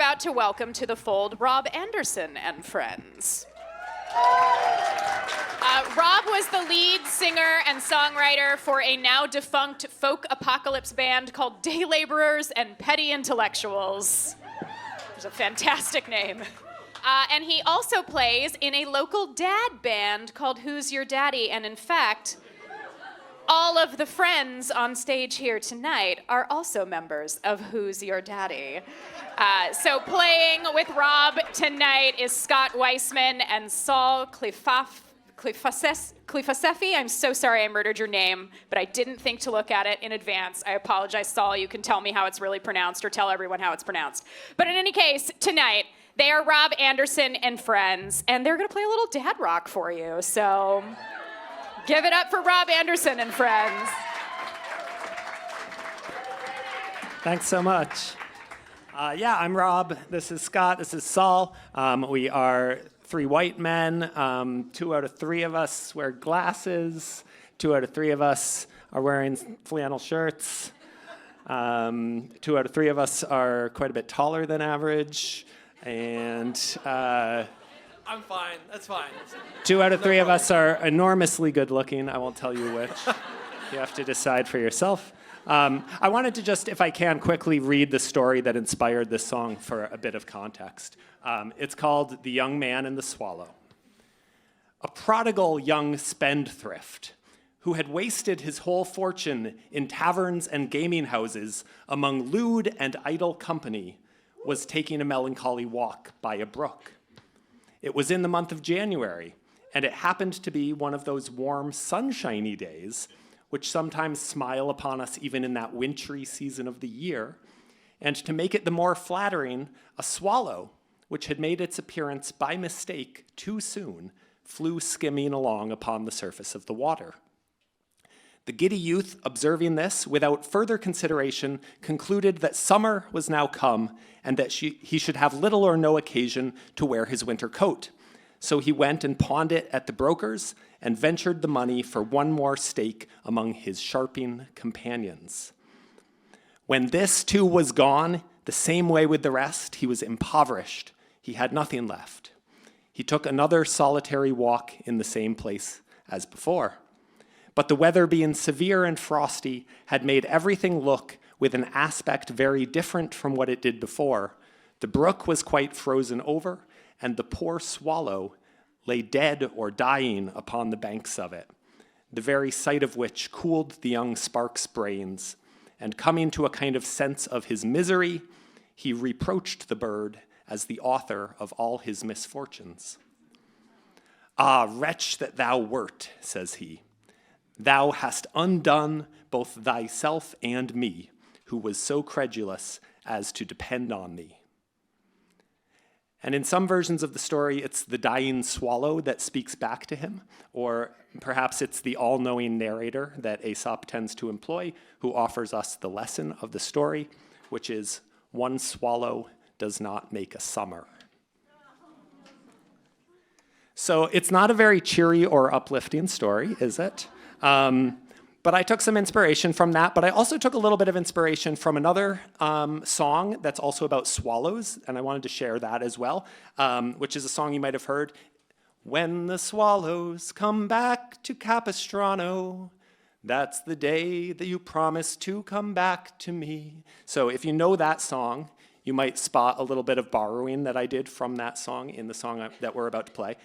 about to welcome to the fold Rob Anderson and friends. Rob was the lead singer and songwriter for a now defunct folk apocalypse band called Day Laborers and Petty Intellectuals. It's a fantastic name. And he also plays in a local dad band called Who's Your Daddy? And in fact, all of the friends on stage here tonight are also members of Who's Your Daddy? So playing with Rob tonight is Scott Weissman and Saul Clifasefi. I'm so sorry I murdered your name, but I didn't think to look at it in advance. I apologize, Saul. You can tell me how it's really pronounced or tell everyone how it's pronounced. But in any case, tonight, they are Rob Anderson and friends, and they're going to play a little dad rock for you. So give it up for Rob Anderson and friends. Thanks so much. I'm Rob. This is Scott. This is Saul. We are three white men. 2 out of 3 of us wear glasses. 2 out of 3 of us are wearing flannel shirts. 2 out of 3 of us are quite a bit taller than average. And I'm fine. That's fine. 2 out of 3 of us are enormously good looking. I won't tell you which. You have to decide for yourself. I wanted to just, if I can, quickly read the story that inspired this song for a bit of context. It's called The Young Man and the Swallow. A prodigal young spendthrift who had wasted his whole fortune in taverns and gaming houses among lewd and idle company was taking a melancholy walk by a brook. It was in the month of January, and it happened to be one of those warm, sunshiny days which sometimes smile upon us even in that wintry season of the year, and to make it the more flattering, a swallow, which had made its appearance by mistake too soon, flew skimming along upon the surface of the water. The giddy youth, observing this, without further consideration, concluded that summer was now come, and that he should have little or no occasion to wear his winter coat. So he went and pawned it at the broker's, and ventured the money for one more stake among his sharping companions. When this too was gone, the same way with the rest, he was impoverished. He had nothing left. He took another solitary walk in the same place as before. But the weather being severe and frosty had made everything look with an aspect very different from what it did before. The brook was quite frozen over, and the poor swallow lay dead or dying upon the banks of it, the very sight of which cooled the young spark's brains, and coming to a kind of sense of his misery, he reproached the bird as the author of all his misfortunes. "Ah, wretch that thou wert," says he, "thou hast undone both thyself and me, who was so credulous as to depend on thee." And in some versions of the story, it's the dying swallow that speaks back to him, or perhaps it's the all-knowing narrator that Aesop tends to employ, who offers us the lesson of the story, which is, one swallow does not make a summer. So it's not a very cheery or uplifting story, is it? But I took some inspiration from that, but I also took a little bit of inspiration from another song that's also about swallows, and I wanted to share that as well, which is a song you might have heard. When the swallows come back to Capistrano, that's the day that you promised to come back to me. So if you know that song, you might spot a little bit of borrowing that I did from that song in the song that we're about to play.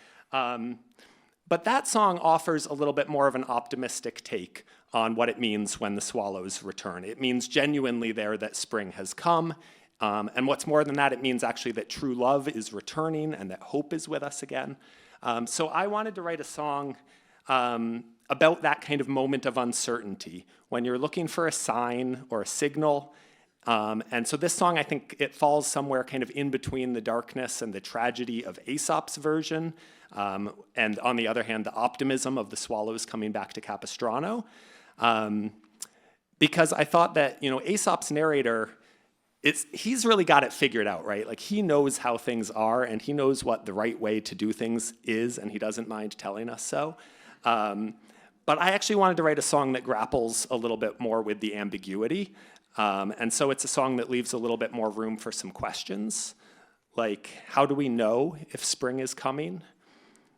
But that song offers a little bit more of an optimistic take on what it means when the swallows return. It means genuinely there that spring has come. And what's more than that, it means actually that true love is returning and that hope is with us again. So I wanted to write a song about that kind of moment of uncertainty, when you're looking for a sign or a signal. And so this song, I think it falls somewhere kind of in between the darkness and the tragedy of Aesop's version, and on the other hand, the optimism of the swallows coming back to Capistrano. Because I thought that, Aesop's narrator, he's really got it figured out, right? Like, he knows how things are, and he knows what the right way to do things is, and he doesn't mind telling us so. But I actually wanted to write a song that grapples a little bit more with the ambiguity. And so it's a song that leaves a little bit more room for some questions, like how do we know if spring is coming?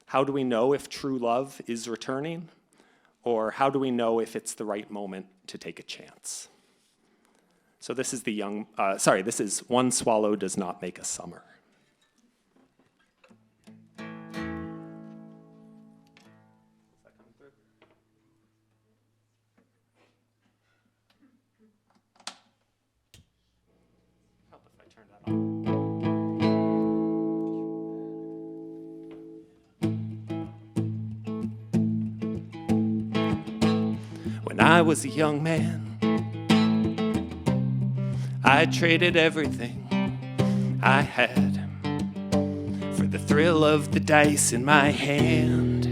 How do we know if true love is returning? Or how do we know if it's the right moment to take a chance? So this is this is One Swallow Does Not Make a Summer. Help if I turn that on. When I was a young man, I traded everything I had for the thrill of the dice in my hand.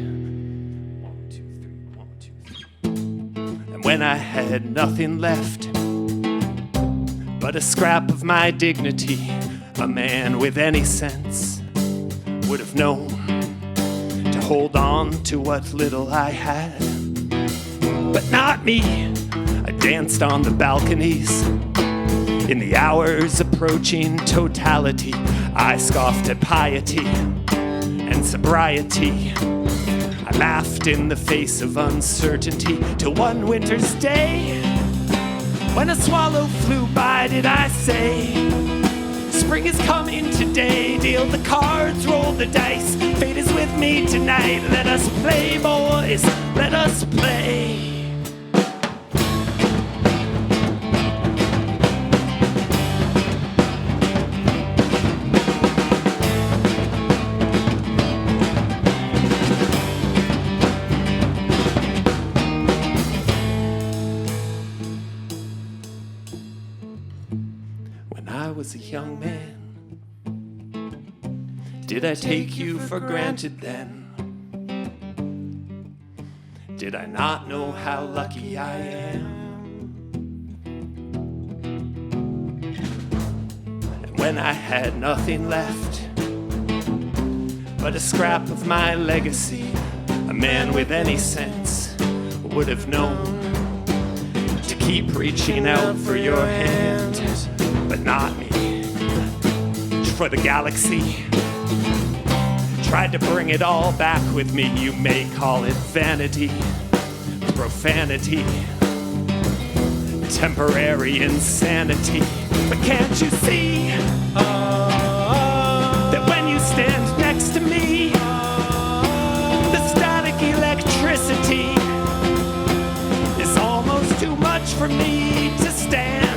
1, 2, 3, 1, 2, 3. And when I had nothing left but a scrap of my dignity, a man with any sense would have known to hold on to what little I had. But not me. I danced on the balconies. In the hours approaching totality, I scoffed at piety and sobriety. I laughed in the face of uncertainty till one winter's day, when a swallow flew by, did I say, spring is coming today, deal the cards, roll the dice, fate is with me tonight, let us play, boys, let us play. Was a young man. Did I take you for granted then? Did I not know how lucky I am? And when I had nothing left but a scrap of my legacy, a man with any sense would have known to keep reaching out for your hand. But not me. For the galaxy tried to bring it all back with me. You may call it vanity, profanity, temporary insanity. But can't you see that when you stand next to me, the static electricity is almost too much for me to stand.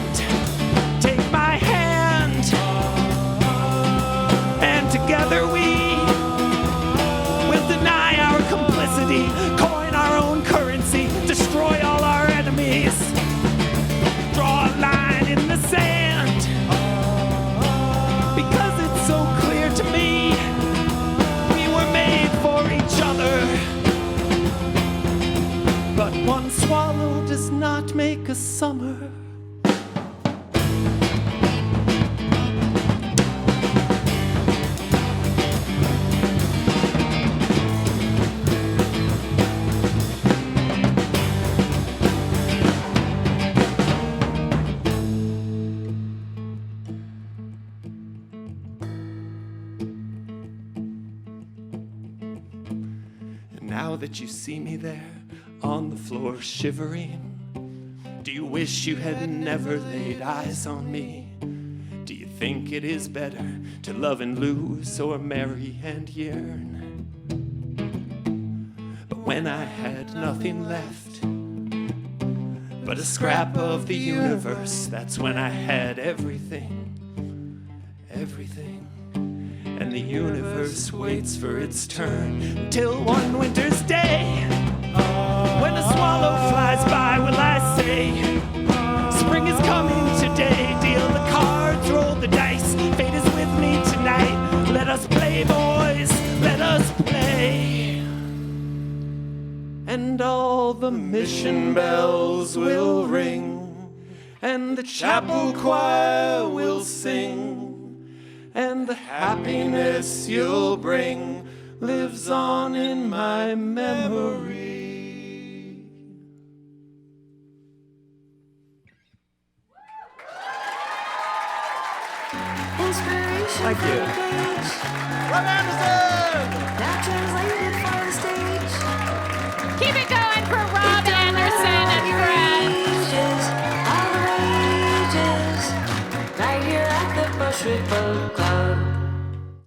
Together we will deny our complicity, coin our own currency, destroy all our enemies, draw a line in the sand, because it's so clear to me we were made for each other. But one swallow does not make a summer. Now that you see me there on the floor shivering, do you wish you had never laid eyes on me? Do you think it is better to love and lose or marry and yearn? But when I had nothing left but a scrap of the universe, that's when I had everything, everything. And the universe waits for its turn till one winter's day, when a swallow flies by, will I say, spring is coming today, deal the cards, roll the dice, fate is with me tonight, let us play, boys, let us play. And all the mission bells will ring, and the chapel choir will sing, and the happiness you'll bring lives on in my memory. Thank you. Rob Anderson! Now translated for the stage. Keep it going for Rob Anderson and friends. All the wages, right here at the Bushwick Boat Club.